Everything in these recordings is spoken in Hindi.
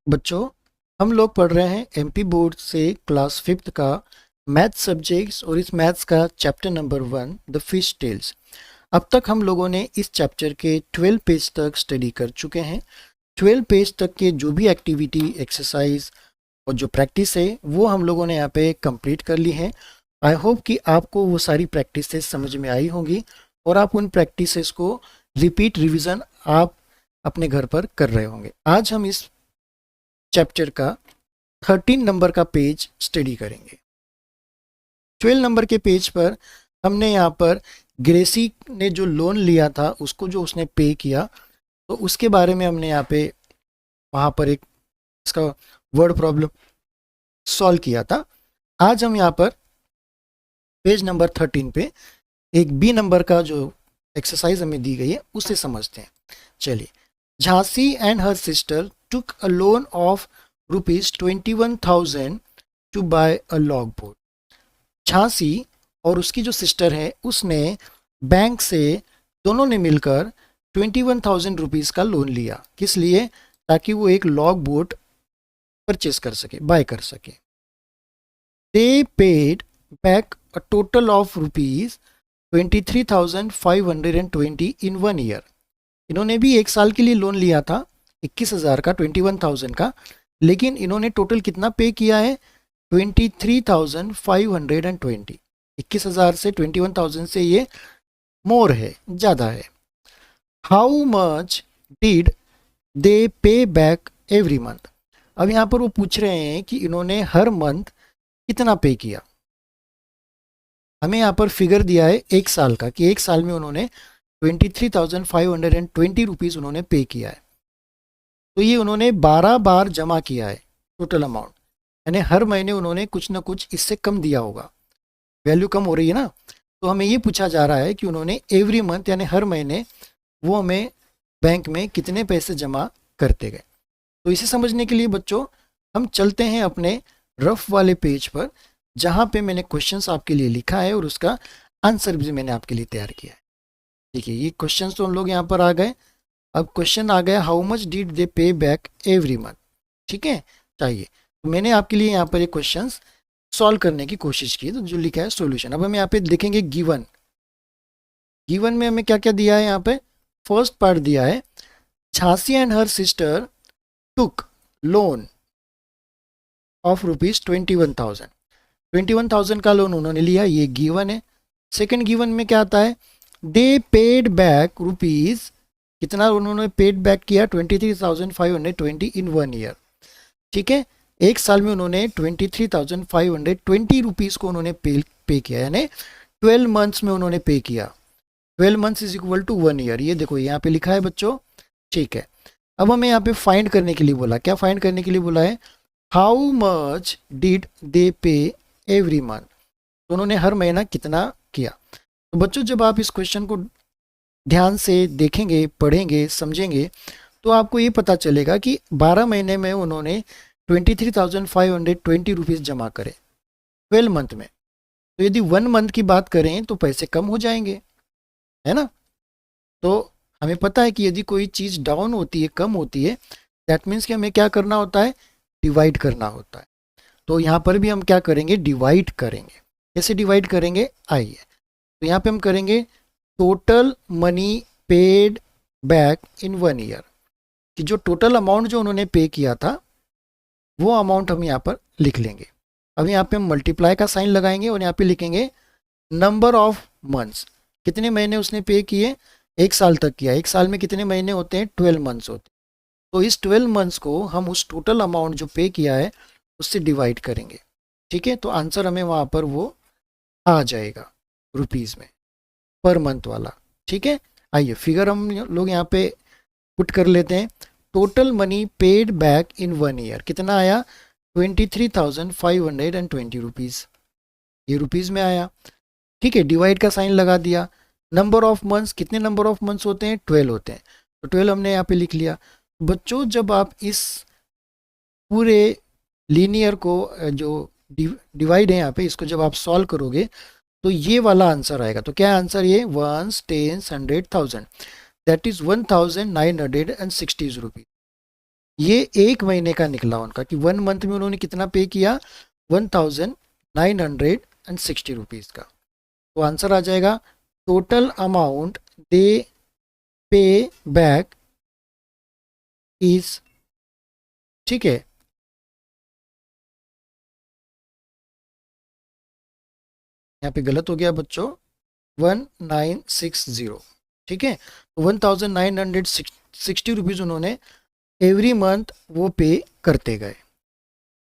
बच्चों, हम लोग पढ़ रहे हैं एमपी बोर्ड से क्लास 5th का मैथ सब्जेक्ट्स और इस मैथ्स का chapter number 1 the fish tales. अब तक हम लोगों ने इस चैप्टर के 12 पेज तक स्टडी कर चुके हैं। 12 पेज तक के जो भी एक्टिविटी एक्सरसाइज और जो प्रैक्टिस है वो हम लोगों ने यहाँ पे कंप्लीट कर ली है। आई होप कि आपको वो सारी प्रैक्टिसेस समझ में आई होंगी और आप उन प्रैक्टिसेस को रिपीट रिवीजन आप अपने घर पर कर रहे होंगे। आज हम इस चैप्टर का 13 नंबर का पेज स्टडी करेंगे। 12 नंबर के पेज पर हमने यहाँ पर ग्रेसी ने जो लोन लिया था उसको जो उसने पे किया तो उसके बारे में हमने यहाँ पे वहाँ पर एक इसका वर्ड प्रॉब्लम सॉल्व किया था। आज हम यहाँ पर पेज नंबर 13 पे एक बी नंबर का जो एक्सरसाइज हमें दी गई है उसे समझते हैं। चलिए, Jhansi and her sister took a loan of rupees 21,000 to buy a logboat। Jhansi और उसकी जो सिस्टर है उसने बैंक से दोनों ने मिलकर 21,000 रुपीज़ का लोन लिया। किस लिए? ताकि वो एक लॉग बोट परचेस कर सके, बाय कर सके। दे paid back a total of rupees 23,520 in 1 year. इन्होंने भी एक साल के लिए लोन लिया था 21,000 का, 21,000 का, लेकिन इन्होंने टोटल कितना पे किया है? 23,520। 21,000 से 21,000 से ये मोर है, ज़्यादा है। हाउ मच डिड दे पे बैक एवरी मंथ। अब यहाँ पर वो पूछ रहे हैं कि इन्होंने हर मंथ कितना पे किया। हमें यहाँ पर फिगर दिया है एक साल का कि एक साल में उन्होंने 23,520 रुपीज़ उन्होंने पे किया है। तो ये उन्होंने 12 बार जमा किया है टोटल अमाउंट, यानी हर महीने उन्होंने कुछ ना कुछ इससे कम दिया होगा, वैल्यू कम हो रही है ना। तो हमें ये पूछा जा रहा है कि उन्होंने एवरी मंथ यानी हर महीने वो हमें बैंक में कितने पैसे जमा करते गए। तो इसे समझने के लिए बच्चों हम चलते हैं अपने रफ वाले पेज पर जहाँ पे मैंने क्वेश्चंस आपके लिए लिखा है और उसका आंसर भी मैंने आपके लिए तैयार किया है। ठीक है, ये क्वेश्चंस तो हम लोग यहाँ पर आ गए। अब क्वेश्चन आ गया हाउ मच डिड दे पे बैक एवरी मंथ। ठीक है, चाहिए तो मैंने आपके लिए यहाँ पर एक क्वेश्चन सॉल्व करने की कोशिश की, तो जो लिखा है सॉल्यूशन। अब हम यहाँ पे देखेंगे गिवन। गिवन में हमें क्या क्या दिया है? यहाँ पे फर्स्ट पार्ट दिया है Jhansi and her sister took loan of rupees 21,000। 21,000 का लोन उन्होंने लिया, ये गिवन है। सेकंड गिवन में क्या आता है? दे पेड बैक रुपीज, कितना उन्होंने पेड बैक किया? 23,520 इन 1 ईयर। ठीक है, एक साल में उन्होंने 23,520 रुपीज़ को उन्होंने पे किया, यानी 12 मंथ्स में उन्होंने पे किया। 12 months is equal to 1 year. ये देखो यहाँ पे लिखा है बच्चों। ठीक है, अब हमें यहाँ पे फाइंड करने के लिए बोला। क्या फाइंड करने के लिए बोला है? हाउ मच डिड दे पे एवरी मंथ। तो उन्होंने हर महीना कितना किया। तो बच्चों जब आप इस क्वेश्चन को ध्यान से देखेंगे, पढ़ेंगे, समझेंगे तो आपको ये पता चलेगा कि 12 महीने में उन्होंने 23,520 रुपीज़ जमा करे 12 मंथ में। तो यदि 1 मंथ की बात करें तो पैसे कम हो जाएंगे, है ना। तो हमें पता है कि यदि कोई चीज़ डाउन होती है, कम होती है, दैट मीन्स कि हमें क्या करना होता है? डिवाइड करना होता है। तो यहाँ पर भी हम क्या करेंगे? डिवाइड करेंगे। कैसे डिवाइड करेंगे? आइए, तो यहाँ पे हम करेंगे total money paid back in 1 year, कि जो टोटल अमाउंट जो उन्होंने पे किया था वो अमाउंट हम यहाँ पर लिख लेंगे। अब यहाँ पे हम मल्टीप्लाई का साइन लगाएंगे और यहाँ पे लिखेंगे नंबर ऑफ मंथ्स। कितने महीने उसने पे किए? एक साल तक किया। एक साल में कितने महीने होते हैं? 12 मंथ्स होते हैं। तो इस 12 मंथ्स को हम उस टोटल अमाउंट जो पे किया है उससे डिवाइड करेंगे। ठीक है, तो आंसर हमें वहाँ पर वो आ जाएगा रुपीज़ में, पर मंथ वाला। ठीक है, आइए फिगर हम लोग यहाँ पे पुट कर लेते हैं। Total money paid back in 1 year कितना आया? 23,520 रुपीज़। ये रुपीज़ में आया। ठीक है, डिवाइड का साइन लगा दिया। नंबर ऑफ मंथ्स, कितने नंबर ऑफ मंथ्स होते हैं? 12 होते हैं। तो 12 हमने यहाँ पे लिख लिया। बच्चों जब आप इस पूरे लीनियर को जो डिवाइड है यहाँ पे, इसको जब आप सॉल्व करोगे तो ये वाला आंसर आएगा। तो क्या आंसर? ये 1 10 100 1000, दैट इज 1,960 रुपीज़। ये एक महीने का निकला उनका कि 1 मंथ में उन्होंने कितना पे किया, 1960 रुपीज़ का। तो आंसर आ जाएगा टोटल अमाउंट दे पे बैक इज, ठीक है, यहाँ पे गलत हो गया बच्चों, 1960, ठीक है। 1960 रुपीज़ उन्होंने एवरी मंथ वो पे करते गए।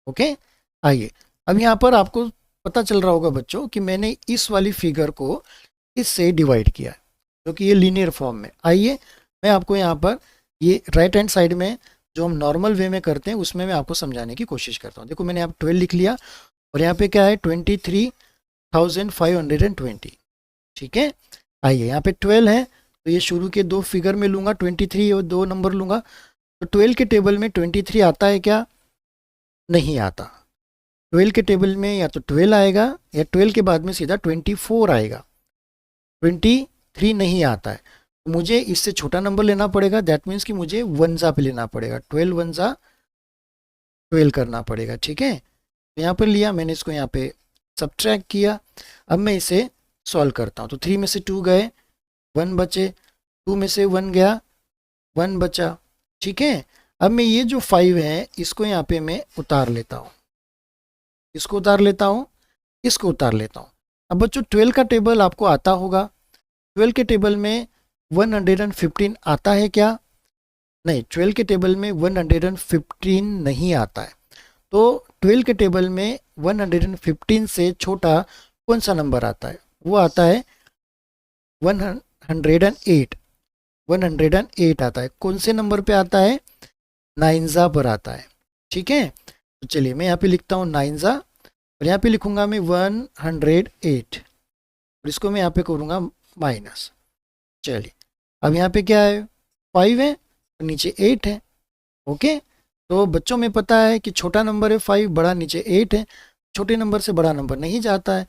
ओके, आइए अब यहाँ पर आपको पता चल रहा होगा बच्चों कि मैंने इस वाली फिगर को इससे डिवाइड किया है, क्योंकि ये लीनियर फॉर्म में। आइए मैं आपको यहाँ पर ये राइट हैंड साइड में जो हम नॉर्मल वे में करते हैं उसमें मैं आपको समझाने की कोशिश करता हूँ। देखो मैंने यहाँ 12 लिख लिया और यहाँ पे क्या है 23,520, ठीक है। आइए यहाँ पे 12 है तो ये शुरू के दो फिगर में लूँगा, 23 और 2 नंबर लूँगा। तो 12 के टेबल में 23 आता है क्या, नहीं आता। 12 के टेबल में या तो 12 आएगा या 12 के बाद में सीधा 24 आएगा, 23 नहीं आता है। तो मुझे इससे छोटा नंबर लेना पड़ेगा, दैट मीन्स कि मुझे वनजा पे लेना पड़ेगा, 12 वनजा 12 करना पड़ेगा, ठीक है। तो यहाँ पर लिया मैंने, इसको यहाँ पे सब्ट्रैक्ट किया। अब मैं इसे सॉल्व करता हूँ। तो 3 में से 2 गए, 1 बचे, 2 में से 1 गया, 1 बचा, ठीक है। अब मैं ये जो 5 है इसको यहाँ पे मैं उतार लेता हूँ, इसको उतार लेता हूँ, इसको उतार लेता हूँ। अब बच्चों 12 का टेबल आपको आता होगा, 12 के टेबल में 115 आता है क्या, नहीं, 12 के टेबल में 115 नहीं आता है। तो 12 के टेबल में 115 से छोटा कौन सा नंबर आता है, वो आता है 108, 108 आता है। कौन से नंबर पे आता है, नाइन्जा पर आता है, ठीक है। तो चलिए मैं यहाँ पे लिखता हूँ नाइन्जा और यहाँ पे लिखूंगा मैं 108 और इसको मैं यहाँ पे करूँगा माइनस। चलिए अब यहाँ पे क्या है, 5 है और नीचे 8 है। ओके, तो बच्चों में पता है कि छोटा नंबर है 5, बड़ा नीचे 8 है, छोटे नंबर से बड़ा नंबर नहीं जाता है।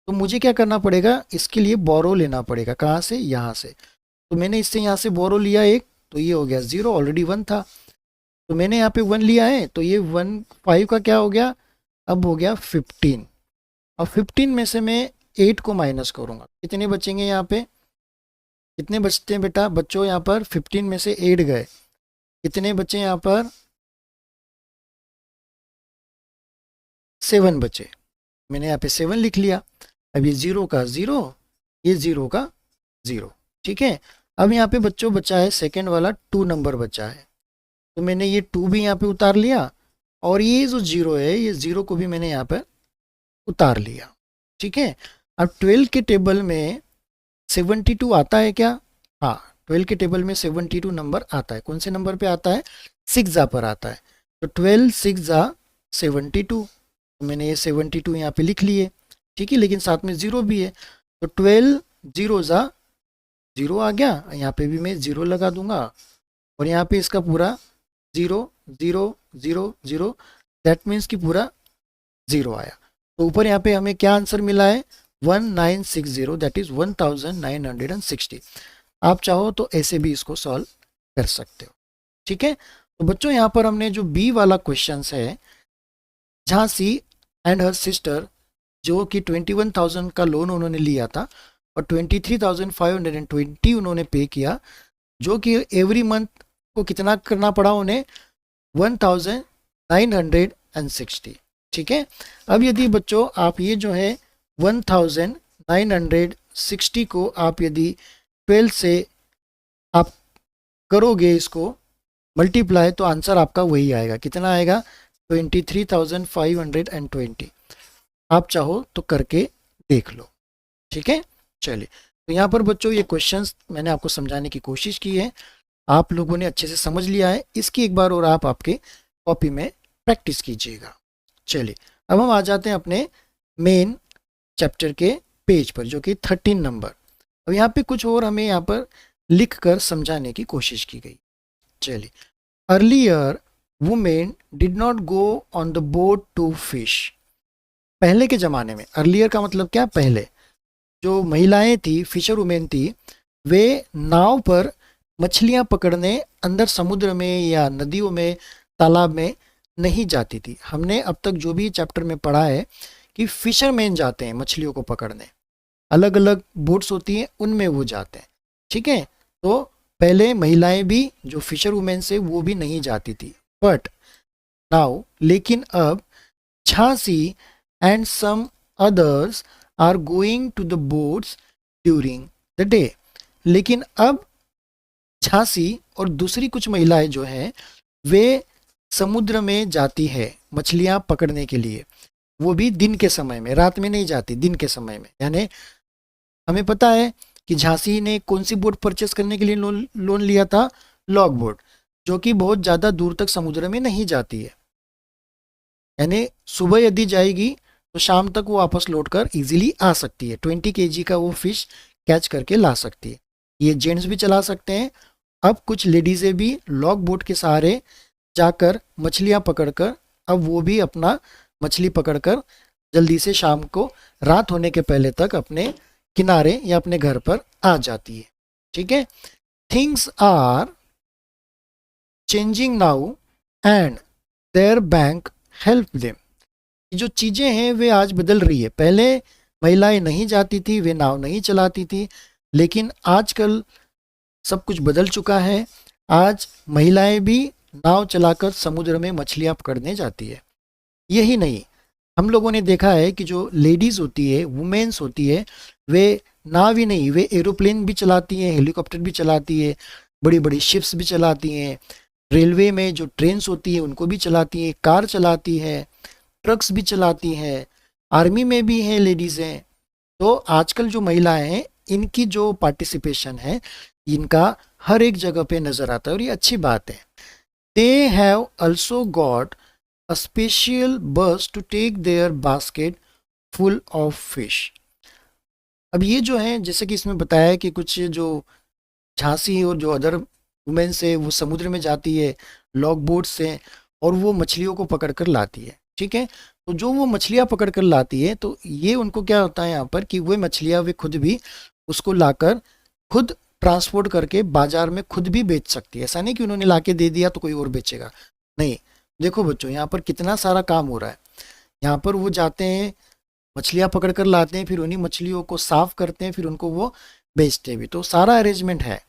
तो मुझे क्या करना पड़ेगा, इसके लिए बोरो लेना पड़ेगा। कहाँ से, यहाँ से। तो मैंने इससे यहाँ से बोरो लिया एक, तो ये हो गया 0, ऑलरेडी 1 था। तो मैंने यहाँ पे 1 लिया है तो ये 1 5 का क्या हो गया, अब हो गया 15। और 15 में से मैं 8 को माइनस करूँगा, कितने बचेंगे यहाँ पे, कितने बचते हैं बेटा बच्चों, यहाँ पर 15 में से 8 गए, कितने बचे यहाँ पर, 7 बचे। मैंने यहाँ पे 7 लिख लिया। अब ये 0 का 0, ये 0 का 0, ठीक है। अब यहाँ पे बच्चों बचा है सेकंड वाला 2 नंबर बचा है, तो मैंने ये 2 भी यहाँ पे उतार लिया और ये जो 0 है ये 0 को भी मैंने यहाँ पर उतार लिया, ठीक है। अब 12 के टेबल में 72 आता है क्या, हाँ 12 के टेबल में 72 नंबर आता है। कौन से नंबर पे आता है, 6 पर आता है। तो 12 6 72, तो मैंने ये 72 यहाँ पे लिख लिए, ठीक है, लेकिन साथ में 0 भी है। तो 12 0 0 आ गया, यहाँ पे भी मैं 0 लगा दूंगा और यहाँ पे इसका पूरा 0 0 0 0, दैट मीन्स कि पूरा 0 आया। तो ऊपर यहाँ पे हमें क्या आंसर मिला है, 1960, दैट इज 1960। आप चाहो तो ऐसे भी इसको सॉल्व कर सकते हो, ठीक है। तो बच्चों यहाँ पर हमने जो बी वाला क्वेश्चन है, झांसी एंड हर सिस्टर, जो कि 21,000 का लोन उन्होंने लिया था और 23,520 उन्होंने पे किया, जो कि एवरी मंथ को कितना करना पड़ा उन्हें, 1960, ठीक है। अब यदि बच्चों आप ये जो है 1960 को आप यदि 12 से आप करोगे इसको मल्टीप्लाई, तो आंसर आपका वही आएगा, कितना आएगा, 23,520। आप चाहो तो करके देख लो, ठीक है। चलिए, तो यहाँ पर बच्चों ये क्वेश्चंस मैंने आपको समझाने की कोशिश की है, आप लोगों ने अच्छे से समझ लिया है। इसकी एक बार और आप आपके कॉपी में प्रैक्टिस कीजिएगा। चलिए अब हम आ जाते हैं अपने मेन चैप्टर के पेज पर, जो कि 13 नंबर। अब यहाँ पे कुछ और हमें यहाँ पर लिख कर समझाने की कोशिश की गई। चलिए, earlier women did not go on the boat to fish. पहले के ज़माने में, अर्लियर का मतलब क्या, पहले जो महिलाएं थी, फिशर वुमेन थी, वे नाव पर मछलियां पकड़ने अंदर समुद्र में या नदियों में तालाब में नहीं जाती थी। हमने अब तक जो भी चैप्टर में पढ़ा है कि फिशरमैन जाते हैं मछलियों को पकड़ने, अलग अलग बोट्स होती हैं उनमें वो जाते हैं, ठीक है। तो पहले महिलाएं भी जो फिशर वुमेन से वो भी नहीं जाती थी, बट नाउ लेकिन अब Jhansi and some others are going to the boats during the day. लेकिन अब झांसी और दूसरी कुछ महिलाएं जो हैं वे समुद्र में जाती है मछलियां पकड़ने के लिए, वो भी दिन के समय में, रात में नहीं जाती, दिन के समय में। यानी हमें पता है कि झांसी ने कौन सी बोट परचेस करने के लिए लोन लिया था, लॉग बोट, जो कि बहुत ज़्यादा दूर तक समुद्र में नहीं जाती है। यानी सुबह यदि जाएगी तो शाम तक वो वापस लौट कर ईजिली आ सकती है, 20 kg का वो फिश कैच करके ला सकती है। ये जेंट्स भी चला सकते हैं। अब कुछ लेडीज़ें भी लॉग बोट के सहारे जाकर मछलियाँ पकड़कर अब वो भी अपना मछली पकड़कर जल्दी से शाम को रात होने के पहले तक अपने किनारे या अपने घर पर आ जाती है, ठीक है। Things are changing now and their bank help them. जो चीज़ें हैं वे आज बदल रही है। पहले महिलाएं नहीं जाती थी, वे नाव नहीं चलाती थी, लेकिन आजकल सब कुछ बदल चुका है। आज महिलाएं भी नाव चलाकर समुद्र में मछलियां पकड़ने जाती है। यही नहीं, हम लोगों ने देखा है कि जो लेडीज़ होती है, वुमेन्स होती है, वे नाव ही नहीं, वे एरोप्लेन भी चलाती हैं, हेलीकॉप्टर भी चलाती है, बड़ी बड़ी शिप्स भी चलाती हैं, रेलवे में जो ट्रेन्स होती है उनको भी चलाती हैं, कार चलाती है, ट्रक्स भी चलाती हैं, आर्मी में भी हैं लेडीज़ें। तो आजकल जो महिलाएं हैं इनकी जो पार्टिसिपेशन है इनका हर एक जगह पे नज़र आता है और ये अच्छी बात है। They have also got a special bus to take their basket full of fish। अब ये जो है, जैसे कि इसमें बताया है कि कुछ जो झांसी और जो अदर वुमेन से वो समुद्र में जाती है लॉग बोट से और वो मछलियों को पकड़ कर लाती है, ठीक है। तो जो वो मछलियाँ पकड़ कर लाती है तो ये उनको क्या होता है यहाँ पर कि वो मछलियाँ वे खुद भी उसको लाकर खुद ट्रांसपोर्ट करके बाजार में खुद भी बेच सकती है। ऐसा नहीं कि उन्होंने लाके दे दिया तो कोई और बेचेगा, नहीं। देखो बच्चों, यहाँ पर कितना सारा काम हो रहा है। यहाँ पर वो जाते हैं, मछलियाँ पकड़ कर लाते हैं, फिर उन्हीं मछलियों को साफ करते हैं, फिर उनको वो बेचते भी, तो सारा अरेंजमेंट है,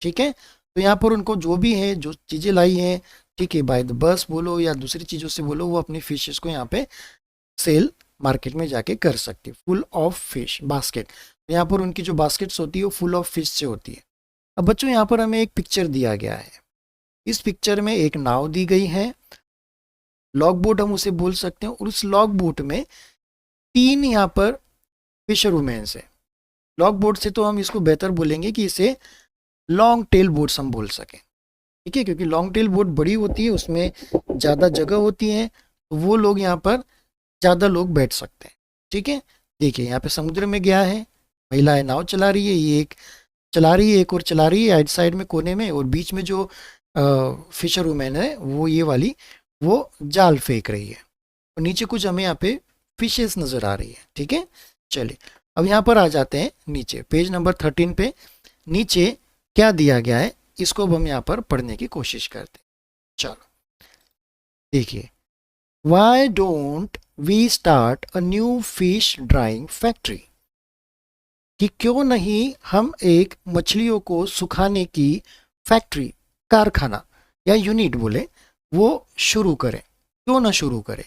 ठीक है। तो यहाँ पर उनको जो भी है, जो चीज़ें लाई हैं, ठीक है, बाय द बस बोलो या दूसरी चीज़ों से बोलो, वो अपनी फिशेस को यहाँ पे सेल मार्केट में जाके कर सकती है। फुल ऑफ फिश बास्केट, तो यहाँ पर उनकी जो बास्केट्स होती है वो फुल ऑफ फिश से होती है। अब बच्चों यहाँ पर हमें एक पिक्चर दिया गया है। इस पिक्चर में एक नाव दी गई है, लॉग बोट हम उसे बोल सकते हैं, और उस लॉग बोट में 3 यहाँ पर फिशर वुमेन्स है। लॉग बोट से तो हम इसको बेहतर बोलेंगे कि इसे लॉन्ग टेल बोट्स हम बोल सकें, ठीक है, क्योंकि लॉन्ग टेल बोट बड़ी होती है, उसमें ज़्यादा जगह होती है, तो वो लोग यहाँ पर ज़्यादा लोग बैठ सकते हैं, ठीक है। देखिए यहाँ पे समुद्र में गया है, महिलाएं नाव चला रही है, ये एक चला रही है, एक और चला रही है आइट साइड में कोने में, और बीच में जो फिशर वुमेन है वो ये वाली वो जाल फेंक रही है, और नीचे कुछ हमें यहाँ पे फिशेस नज़र आ रही है, ठीक है। चलिए अब यहाँ पर आ जाते हैं नीचे, पेज नंबर 13 पे नीचे क्या दिया गया है इसको अब हम यहाँ पर पढ़ने की कोशिश करते हैं। चलो देखिए, why don't we start a new fish drying factory, कि क्यों नहीं हम एक मछलियों को सुखाने की फैक्ट्री, कारखाना या यूनिट बोले, वो शुरू करें, क्यों ना शुरू करें।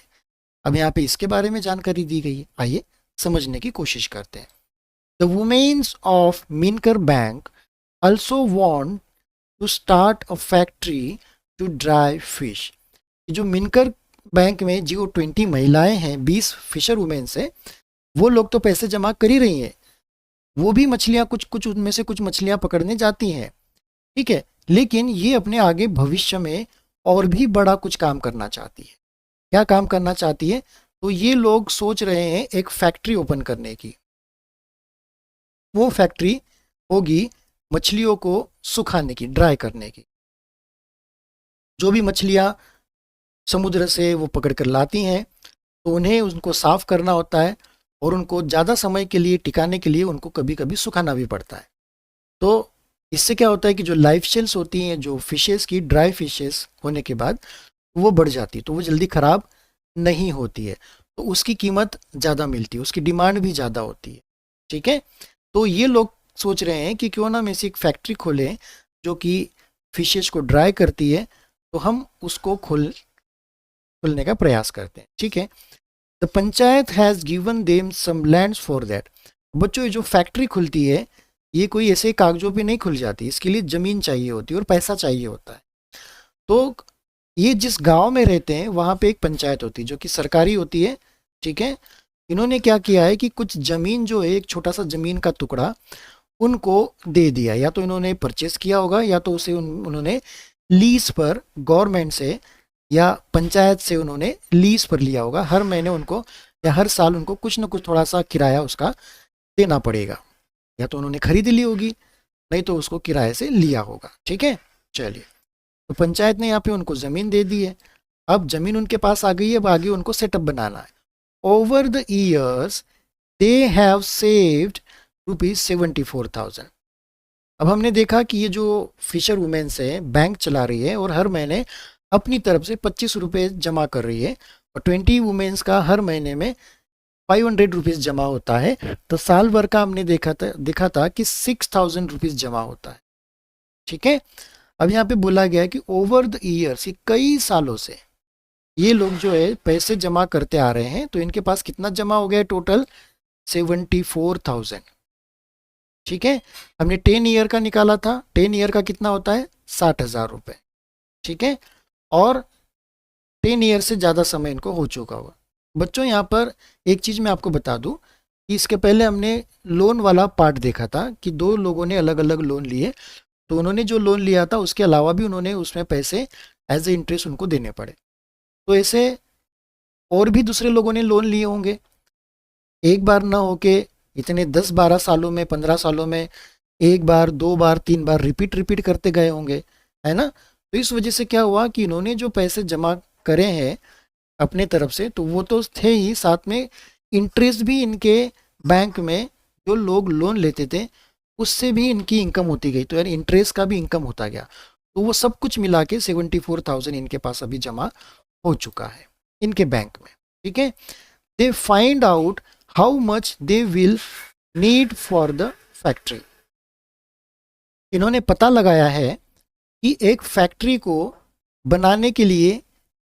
अब यहाँ पे इसके बारे में जानकारी दी गई है, आइए समझने की कोशिश करते हैं। The women's of Minkar bank also want to start a factory to dry fish. जो मिनकर बैंक में जो 20 महिलाएं हैं, 20 फिशर वुमेन्स हैं, वो लोग तो पैसे जमा कर ही रही हैं, वो भी मछलियाँ कुछ कुछ उनमें से कुछ मछलियाँ पकड़ने जाती हैं, ठीक है। लेकिन ये अपने आगे भविष्य में और भी बड़ा कुछ काम करना चाहती है। क्या काम करना चाहती है? तो ये लोग सोच रहे हैं एक फैक्ट्री ओपन करने की। वो फैक्ट्री होगी मछलियों को सुखाने की, ड्राई करने की। जो भी मछलियाँ समुद्र से वो पकड़ कर लाती हैं तो उन्हें उनको साफ करना होता है, और उनको ज़्यादा समय के लिए टिकाने के लिए उनको कभी कभी सुखाना भी पड़ता है। तो इससे क्या होता है कि जो लाइफ शेल्स होती हैं, जो फिशेस की, ड्राई फिशेस होने के बाद वो बढ़ जाती है, तो वो जल्दी ख़राब नहीं होती है, तो उसकी कीमत ज़्यादा मिलती है, उसकी डिमांड भी ज़्यादा होती है। ठीक है, तो ये लोग सोच रहे हैं कि क्यों ना हम ऐसी एक फैक्ट्री खोलें जो कि फिशेस को ड्राई करती है, तो हम उसको खोलने का प्रयास करते हैं। ठीक है, the panchayat has given them some lands for that. बच्चों, ये जो फैक्ट्री खुलती है ये कोई ऐसे कागजों पे नहीं खुल जाती, इसके लिए ज़मीन चाहिए होती है और पैसा चाहिए होता है। तो ये जिस गांव में रहते हैं वहाँ पे एक पंचायत होती है जो कि सरकारी होती है। ठीक है, इन्होंने क्या किया है कि कुछ ज़मीन जो है, एक छोटा सा ज़मीन का टुकड़ा उनको दे दिया, या तो इन्होंने परचेस किया होगा या तो उसे उन्होंने लीज पर गवर्नमेंट से या पंचायत से उन्होंने लीज पर लिया होगा। हर महीने उनको या हर साल उनको कुछ ना कुछ थोड़ा सा किराया उसका देना पड़ेगा, या तो उन्होंने खरीद ली होगी, नहीं तो उसको किराए से लिया होगा। ठीक है, चलिए, तो पंचायत ने यहाँ पे उनको ज़मीन दे दी है। अब ज़मीन उनके पास आ गई है, अब आगे उनको सेटअप बनाना है। Over the years they have saved ₹74,000। अब हमने देखा कि ये जो फिशर वुमेन्स है बैंक चला रही है और हर महीने अपनी तरफ से ₹25 जमा कर रही है, और 20 वुमेन्स का हर महीने में ₹500 जमा होता है, तो साल भर का हमने देखा था कि ₹6,000 जमा होता है। ठीक है, अब यहाँ पे बोला गया है कि ओवर द ईयर्स, कई सालों से ये लोग जो है पैसे जमा करते आ रहे हैं, तो इनके पास कितना जमा हो गया है टोटल? 74,000। ठीक है, हमने 10 ईयर का निकाला था, 10 ईयर का कितना होता है? ₹60,000। ठीक है, और 10 ईयर से ज़्यादा समय इनको हो चुका होगा। बच्चों, यहाँ पर एक चीज़ मैं आपको बता दूँ कि इसके पहले हमने लोन वाला पार्ट देखा था कि दो लोगों ने अलग अलग लोन लिए, तो उन्होंने जो लोन लिया था उसके अलावा भी उन्होंने उसमें पैसे एज ए इंटरेस्ट उनको देने पड़े। तो ऐसे और भी दूसरे लोगों ने लोन लिए होंगे, एक बार ना होके इतने 10-12 सालों में, 15 सालों में एक बार, दो बार, तीन बार रिपीट रिपीट करते गए होंगे, है ना? तो इस वजह से क्या हुआ कि इन्होंने जो पैसे जमा करे हैं अपने तरफ से, तो वो तो थे ही, साथ में इंटरेस्ट भी इनके बैंक में जो लोग लोन लेते थे उससे भी इनकी इनकम होती गई, तो यार इंटरेस्ट का भी इनकम होता गया। तो वो सब कुछ मिला के 74,000 इनके पास अभी जमा हो चुका है इनके बैंक में। ठीक है, they find out how much they will need for the factory. इन्होंने पता लगाया है कि एक फैक्ट्री को बनाने के लिए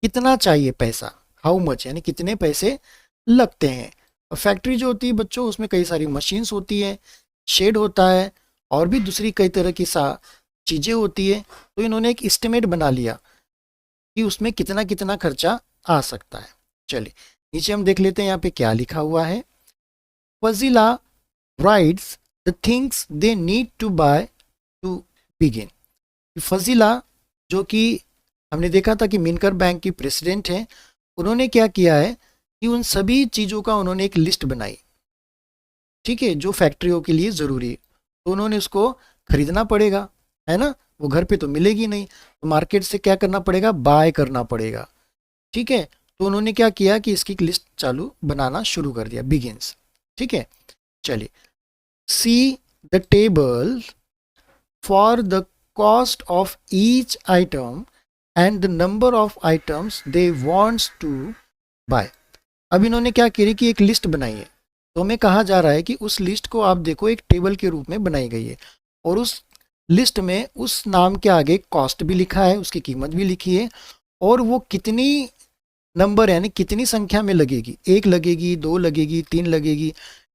कितना चाहिए पैसा, हाउ मच यानी कितने पैसे लगते हैं। फैक्ट्री जो होती है बच्चों, उसमें कई सारी मशीन्स होती है, शेड होता है, और भी दूसरी कई तरह की चीज़ें होती है। तो इन्होंने एक एस्टिमेट बना लिया कि उसमें कितना कितना खर्चा आ सकता है। चलिए, नीचे हम देख लेते हैं यहाँ पे क्या लिखा हुआ है। Fazila writes the things they need to buy to begin. Fazila, जो कि हमने देखा था कि मिनकर बैंक की प्रेसिडेंट हैं, उन्होंने क्या किया है कि उन सभी चीज़ों का उन्होंने एक लिस्ट बनाई, ठीक है, जो फैक्ट्रियों के लिए ज़रूरी है। तो उन्होंने उसको खरीदना पड़ेगा, है ना? वो घर पे तो मिलेगी नहीं, तो मार्केट से क्या करना पड़ेगा? बाय करना पड़ेगा। ठीक है, तो उन्होंने क्या किया कि इसकी लिस्ट चालू बनाना शुरू कर दिया, बिगिंस। ठीक है, चलिए, see the table for the cost of each item and the number of items they wants to buy. अब इन्होंने क्या करी कि एक लिस्ट बनाई है, तो हमें कहा जा रहा है कि उस लिस्ट को आप देखो एक टेबल के रूप में बनाई गई है, और उस लिस्ट में उस नाम के आगे कॉस्ट भी लिखा है, उसकी कीमत भी लिखी है, और वो कितनी नंबर यानी कितनी संख्या में लगेगी, एक लगेगी, दो लगेगी, तीन लगेगी,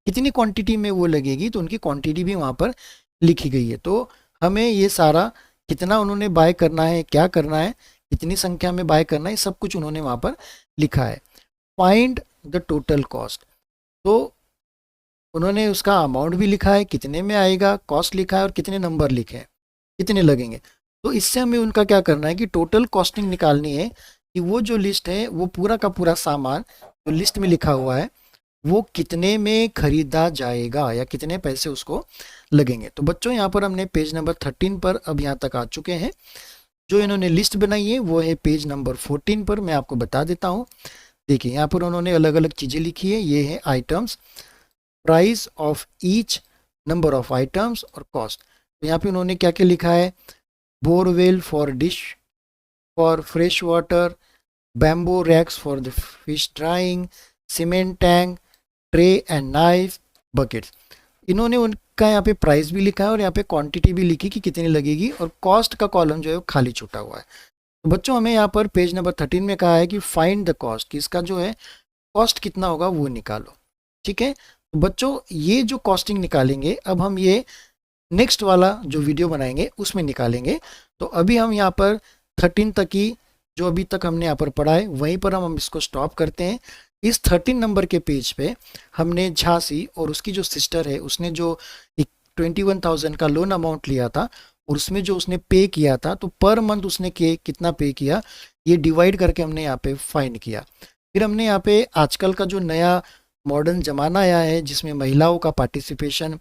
कितनी क्वांटिटी में वो लगेगी, तो उनकी क्वांटिटी भी वहाँ पर लिखी गई है। तो हमें ये सारा कितना उन्होंने बाय करना है, क्या करना है, कितनी संख्या में बाय करना है, सब कुछ उन्होंने वहाँ पर लिखा है। फाइंड द टोटल कॉस्ट, तो उन्होंने उसका अमाउंट भी लिखा है, कितने में आएगा, कॉस्ट लिखा है, और कितने नंबर लिखे हैं, कितने लगेंगे। तो इससे हमें उनका क्या करना है कि टोटल कॉस्टिंग निकालनी है कि वो जो लिस्ट है, वो पूरा का पूरा सामान जो लिस्ट में लिखा हुआ है वो कितने में खरीदा जाएगा या कितने पैसे उसको लगेंगे। तो बच्चों, यहाँ पर हमने पेज नंबर 13 पर अब यहाँ तक आ चुके हैं। जो इन्होंने लिस्ट बनाई है वो है पेज नंबर 14 पर। मैं आपको बता देता हूँ, देखिए यहाँ पर उन्होंने अलग अलग चीज़ें लिखी है। ये है items, price of each, number of items और कॉस्ट। तो यहाँ पे उन्होंने क्या क्या लिखा है? Borewell for dish, for fresh water, bamboo racks for the fish drying, cement tank, tray and knife, buckets. इन्होंने उनका यहाँ पे प्राइस भी लिखा है और यहाँ पे क्वांटिटी भी लिखी कि कितनी लगेगी, और कॉस्ट का कॉलम जो है वो खाली छूटा हुआ है। तो बच्चों हमें यहाँ पर पेज नंबर 13 में कहा है कि फाइंड द कॉस्ट, कि इसका जो है कॉस्ट कितना होगा वो निकालो। ठीक है, तो बच्चों ये जो कॉस्टिंग निकालेंगे अब हम ये नेक्स्ट वाला जो वीडियो बनाएंगे उसमें निकालेंगे। तो अभी हम यहाँ पर 13 तक ही जो अभी तक हमने यहाँ पर पढ़ा है वहीं पर हम इसको स्टॉप करते हैं। इस 13 नंबर के पेज पे हमने झांसी और उसकी जो सिस्टर है उसने जो 21,000 का लोन अमाउंट लिया था और उसमें जो उसने पे किया था, तो पर मंथ उसने कितना पे किया ये डिवाइड करके हमने यहाँ पे फाइंड किया। फिर हमने यहाँ पे आजकल का जो नया मॉडर्न ज़माना आया है जिसमें महिलाओं का पार्टिसिपेशन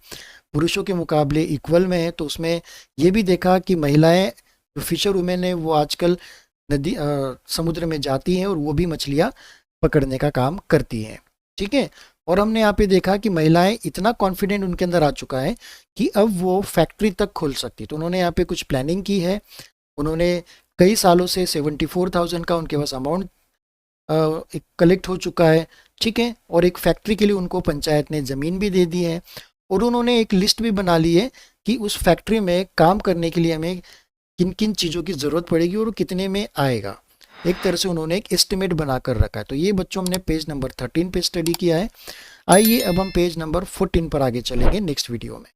पुरुषों के मुकाबले इक्वल में है, तो उसमें ये भी देखा कि महिलाएं जो फिशर वुमेन है वो आजकल नदी समुद्र में जाती हैं और वो भी मछलियाँ पकड़ने का काम करती हैं। ठीक है, और हमने यहाँ पे देखा कि महिलाएं इतना कॉन्फिडेंट उनके अंदर आ चुका है कि अब वो फैक्ट्री तक खोल सकती। तो उन्होंने यहाँ पे कुछ प्लानिंग की है। उन्होंने कई सालों से 74,000 का उनके पास अमाउंट कलेक्ट हो चुका है। ठीक है, और एक फैक्ट्री के लिए उनको पंचायत ने ज़मीन भी दे दी है और उन्होंने एक लिस्ट भी बना ली है कि उस फैक्ट्री में काम करने के लिए हमें किन किन चीज़ों की ज़रूरत पड़ेगी और कितने में आएगा। एक तरह से उन्होंने एक एस्टिमेट बना कर रखा है। तो ये बच्चों हमने पेज नंबर 13 पे स्टडी किया है। आइए अब हम पेज नंबर 14 पर आगे चलेंगे नेक्स्ट वीडियो में।